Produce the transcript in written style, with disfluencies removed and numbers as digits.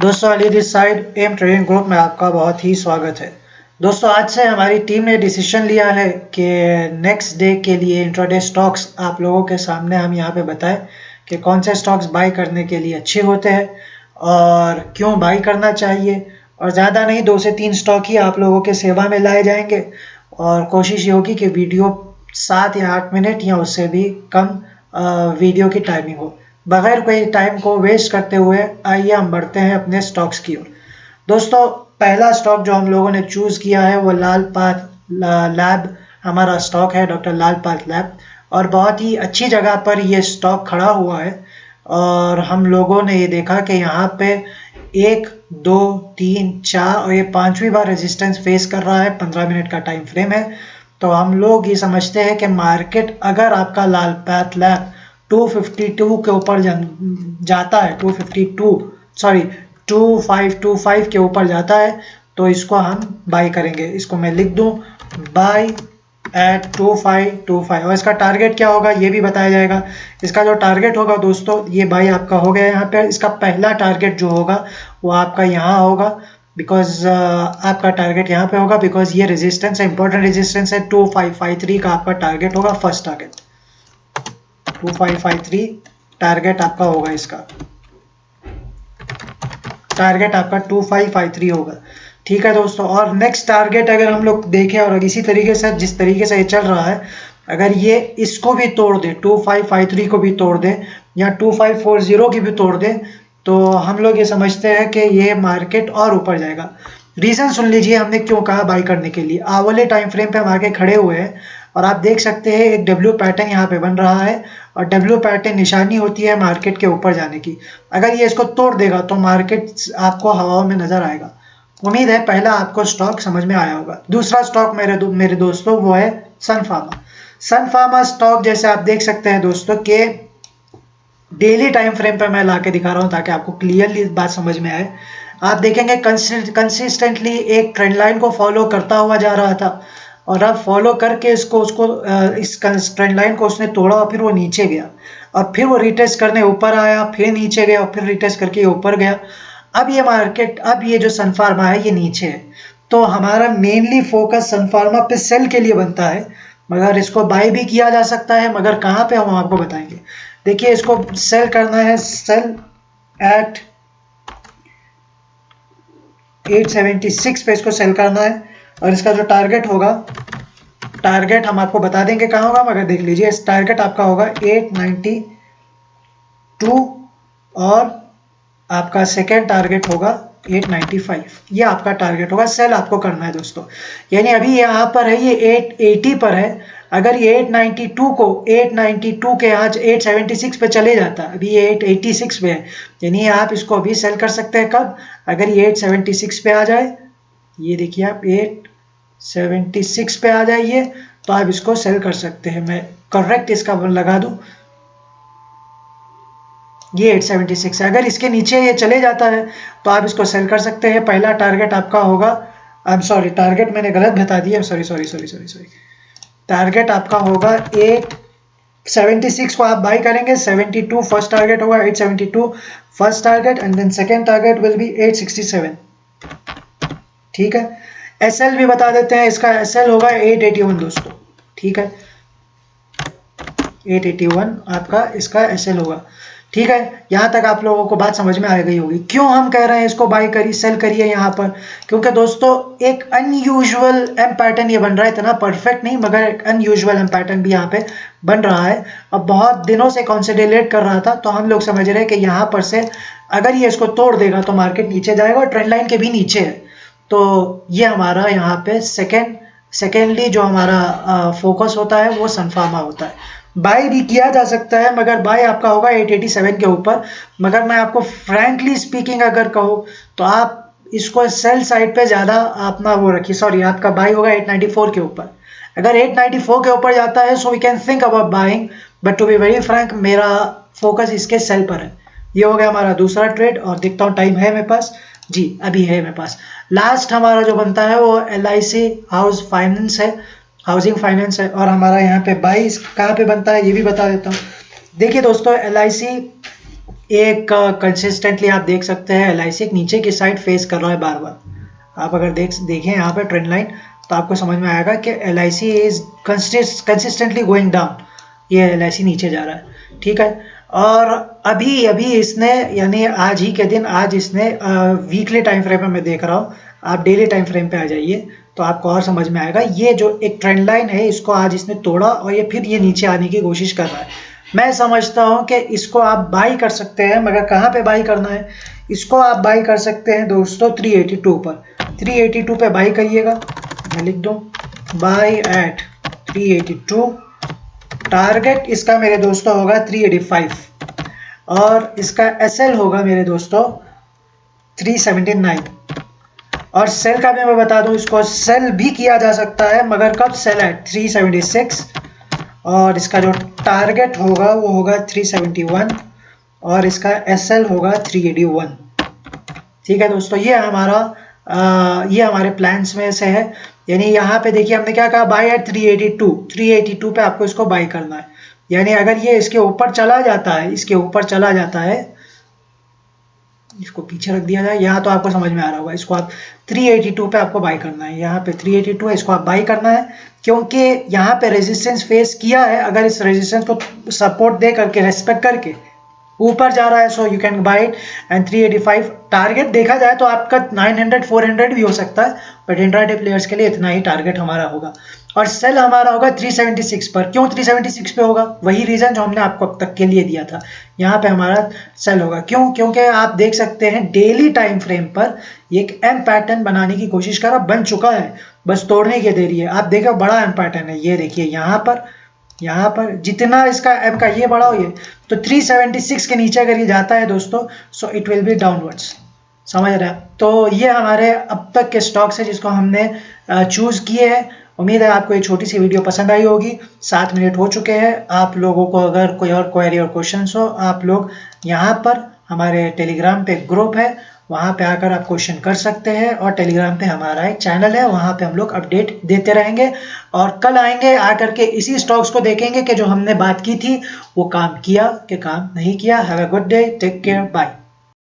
दोस्तों Ali this side M trading group में आपका बहुत ही स्वागत है। दोस्तों आज से हमारी टीम ने डिसीजन लिया है कि नेक्स्ट डे के लिए इंट्राडे स्टॉक्स आप लोगों के सामने हम यहाँ पे बताएं कि कौन से स्टॉक्स बाई करने के लिए अच्छे होते हैं और क्यों बाई करना चाहिए। और ज़्यादा नहीं 2 से 3 स्टॉक ही आप लोगों के सेवा में लाए जाएंगे और कोशिश ये होगी कि वीडियो 7 या 8 मिनट या उससे भी कम वीडियो की टाइमिंग हो। बगैर कोई टाइम को वेस्ट करते हुए आइए हम बढ़ते हैं अपने स्टॉक्स की ओर। दोस्तों पहला स्टॉक जो हम लोगों ने चूज किया है वो लाल पाथ लैब हमारा स्टॉक है, डॉक्टर लाल पाथ लैब। और बहुत ही अच्छी जगह पर ये स्टॉक खड़ा हुआ है और हम लोगों ने ये देखा कि यहाँ पे 1 2 3 4 और ये 5वीं बार रेजिस्टेंस फेस कर रहा है। 15 मिनट का टाइम फ्रेम है। तो हम लोग ये समझते हैं कि मार्केट अगर आपका लाल पाथ लैब 252 के ऊपर जाता है, 2525 के ऊपर जाता है तो इसको हम बाई करेंगे। इसको मैं लिख दूं बाई एट 2525 और इसका टारगेट क्या होगा ये भी बताया जाएगा। इसका जो टारगेट होगा दोस्तों ये बाई आपका हो गया यहाँ पे। इसका पहला टारगेट जो होगा वो आपका यहाँ होगा बिकॉज आपका टारगेट यहाँ पे होगा बिकॉज ये रेजिस्टेंस है, इंपॉर्टेंट रेजिस्टेंस है। 2553 का आपका टारगेट होगा, फर्स्ट टारगेट 2553 टारगेट आपका होगा। इसका टारगेट आपका 2553 होगा। ठीक है दोस्तों। और नेक्स्ट टारगेट अगर हम लोग देखें और इसी तरीके से जिस तरीके से ये चल रहा है, अगर ये इसको भी तोड़ दे, 2553 को भी तोड़ दे या 2540 की भी तोड़ दे तो हम लोग ये समझते हैं कि ये मार्केट और ऊपर जाएगा। रीजन सुन लीजिए हमने क्यों कहा बाई करने के लिए। आवले टाइम फ्रेम पे हम आके खड़े हुए हैं और आप देख सकते हैं एक डब्ल्यू पैटर्न यहाँ पे बन रहा है और डब्ल्यू पैटर्न निशानी होती है मार्केट के ऊपर जाने की। अगर ये इसको तोड़ देगा तो मार्केट आपको हवाओं में नजर आएगा। उम्मीद है पहला आपको स्टॉक समझ में आया होगा। दूसरा स्टॉक मेरे दोस्तों वो है सन फार्मा। सन फार्मा स्टॉक जैसे आप देख सकते हैं दोस्तों के डेली टाइम फ्रेम पे मैं लाके दिखा रहा हूँ ताकि आपको क्लियरली बात समझ में आए। आप देखेंगे कंसिस्टेंटली एक ट्रेंड लाइन को फॉलो करता हुआ जा रहा था और अब फॉलो करके इस ट्रेंड लाइन को उसने तोड़ा और फिर वो नीचे गया और फिर वो रिटेस्ट करने ऊपर आया, फिर नीचे गया और फिर रिटेस्ट करके ऊपर गया। अब ये मार्केट, अब ये जो सन फार्मा है ये नीचे है। तो हमारा मेनली फोकस सन फार्मा पे सेल के लिए बनता है, मगर इसको बाय भी किया जा सकता है, मगर कहाँ पे हम आपको बताएंगे। देखिए इसको सेल करना है, सेल एट 876 पे इसको सेल करना है और इसका जो टारगेट होगा, टारगेट हम आपको बता देंगे कहाँ होगा, मगर देख लीजिए इस टारगेट आपका होगा 892 और आपका सेकेंड टारगेट होगा 895। ये आपका टारगेट होगा। सेल आपको करना है दोस्तों। यानी अभी यहाँ पर है ये 880 पर है। अगर ये 892 के आज 876 पे चले जाता, अभी ये 886 पे है, यानी आप इसको अभी सेल कर सकते हैं। कब? अगर ये 876 पे आ जाए, ये देखिए आप 876 पे आ जाइए तो आप इसको सेल कर सकते हैं। मैं करेक्ट इसका लगा दूं, ये 876 है। अगर इसके नीचे ये चले जाता है तो आप इसको सेल कर सकते हैं। पहला टारगेट आपका होगा, आई एम सॉरी टारगेट मैंने गलत बता दिया, सॉरी। टारगेट आपका होगा 876 को आप बाई करेंगे, 72 फर्स्ट टारगेट होगा, 872 first target and then second target will be 867। ठीक है। एसएल भी बता देते हैं, इसका एसएल होगा 881 दोस्तों। ठीक है, 881 आपका इसका एसएल होगा। ठीक है, यहाँ तक आप लोगों को बात समझ में आ गई होगी क्यों हम कह रहे हैं इसको बाई करिए, सेल करिए यहाँ पर। क्योंकि दोस्तों एक अनयूजुअल एम पैटर्न ये बन रहा है, इतना परफेक्ट नहीं मगर एक अनयूजुअल एम पैटर्न भी यहाँ पे बन रहा है। अब बहुत दिनों से कंसोलिडेट कर रहा था तो हम लोग समझ रहे हैं कि यहाँ पर से अगर ये इसको तोड़ देगा तो मार्केट नीचे जाएगा और ट्रेंड लाइन के भी नीचे है। तो ये हमारा यहाँ पे सेकेंडली जो हमारा फोकस होता है वो सन फार्मा होता है। बाय भी किया जा सकता है मगर बाय आपका होगा 887 के ऊपर। मगर मैं आपको फ्रैंकली स्पीकिंग अगर कहूँ तो आप इसको सेल साइड पे ज़्यादा अपना वो रखिए। सॉरी, आपका बाय होगा 894 के ऊपर। अगर 894 के ऊपर जाता है so we can think about buying, but to be very frank मेरा फोकस इसके सेल पर है। ये हो गया हमारा दूसरा ट्रेड और देखता हूँ टाइम है मेरे पास। जी अभी है मेरे पास। लास्ट हमारा जो बनता है वो LIC हाउस फाइनेंस है, हाउसिंग फाइनेंस है। और हमारा यहाँ पे 22 कहाँ पे बनता है ये भी बता देता हूँ। देखिए दोस्तों LIC एक कंसिस्टेंटली आप देख सकते हैं LIC एक नीचे की साइड फेस कर रहा है बार बार। आप अगर देखें यहाँ पे ट्रेंड लाइन तो आपको समझ में आएगा कि LIC is consistently going down, ये LIC नीचे जा रहा है, ठीक है। और अभी अभी इसने यानी आज ही के दिन आज इसने वीकली टाइम फ्रेम में मैं देख रहा हूँ, आप डेली टाइम फ्रेम पे आ जाइए तो आपको और समझ में आएगा। ये जो एक ट्रेंड लाइन है इसको आज इसने तोड़ा और ये फिर ये नीचे आने की कोशिश कर रहा है। मैं समझता हूँ कि इसको आप बाई कर सकते हैं, मगर कहाँ पे बाई करना है, इसको आप बाई कर सकते हैं दोस्तों 382 पर। 382 पे बाई करिएगा, मैं लिख दूँ बाई एट 382। टारगेट इसका मेरे दोस्तों होगा 385 और इसका SL होगा मेरे दोस्तों 379। और सेल का भी मैं बता दूं, इसको सेल भी किया जा सकता है, मगर कब सेल है 376 और इसका जो टारगेट होगा वो होगा 371 और इसका SL होगा 381। ठीक है दोस्तों, ये हमारे प्लान्स में से है। यानी यहाँ पे देखिए हमने क्या कहा, बाय एट 382 पे आपको इसको बाय करना है। यानी अगर ये इसके ऊपर चला जाता है, इसको पीछे रख दिया जाए, यहाँ तो आपको समझ में आ रहा होगा। इसको आप 382 पे आपको बाय करना है, यहाँ पे 382 है, इसको आप बाय करना है क्योंकि यहाँ पे रेजिस्टेंस फेस किया है। अगर इस रेजिस्टेंस को सपोर्ट दे करके, रेस्पेक्ट करके ऊपर जा रहा है, so you can buy it. And 385 target देखा जाए तो आपका 900 400 भी हो सकता है, बट इंट्राडे प्लेयर्स के लिए इतना ही टारगेट हमारा होगा। और सेल हमारा होगा 376 पर। क्यों 376 पे होगा? वही रीजन जो हमने आपको अब तक के लिए दिया था, यहाँ पे हमारा सेल होगा। क्यों? क्योंकि आप देख सकते हैं डेली टाइम फ्रेम पर एक एम पैटर्न बनाने की कोशिश कर रहा, बन चुका है, बस तोड़ने की देरी है। आप देखो बड़ा एम पैटर्न है, ये देखिए यहाँ पर जितना इसका एम का ये बड़ा हो, ये तो 376 के नीचे अगर ये जाता है दोस्तों, so it will be downwards. समझ रहे हैं? तो ये हमारे अब तक के स्टॉक्स है जिसको हमने चूज किए हैं। उम्मीद है आपको ये छोटी सी वीडियो पसंद आई होगी। 7 मिनट हो चुके हैं। आप लोगों को अगर कोई और क्वेरी और क्वेश्चन हो, आप लोग यहाँ पर हमारे टेलीग्राम पे ग्रुप है, वहाँ पे आकर आप क्वेश्चन कर सकते हैं। और टेलीग्राम पे हमारा एक चैनल है, वहाँ पे हम लोग अपडेट देते रहेंगे। और कल आएंगे, आकर के इसी स्टॉक्स को देखेंगे कि जो हमने बात की थी वो काम किया कि काम नहीं किया। Have a good day, take care, bye.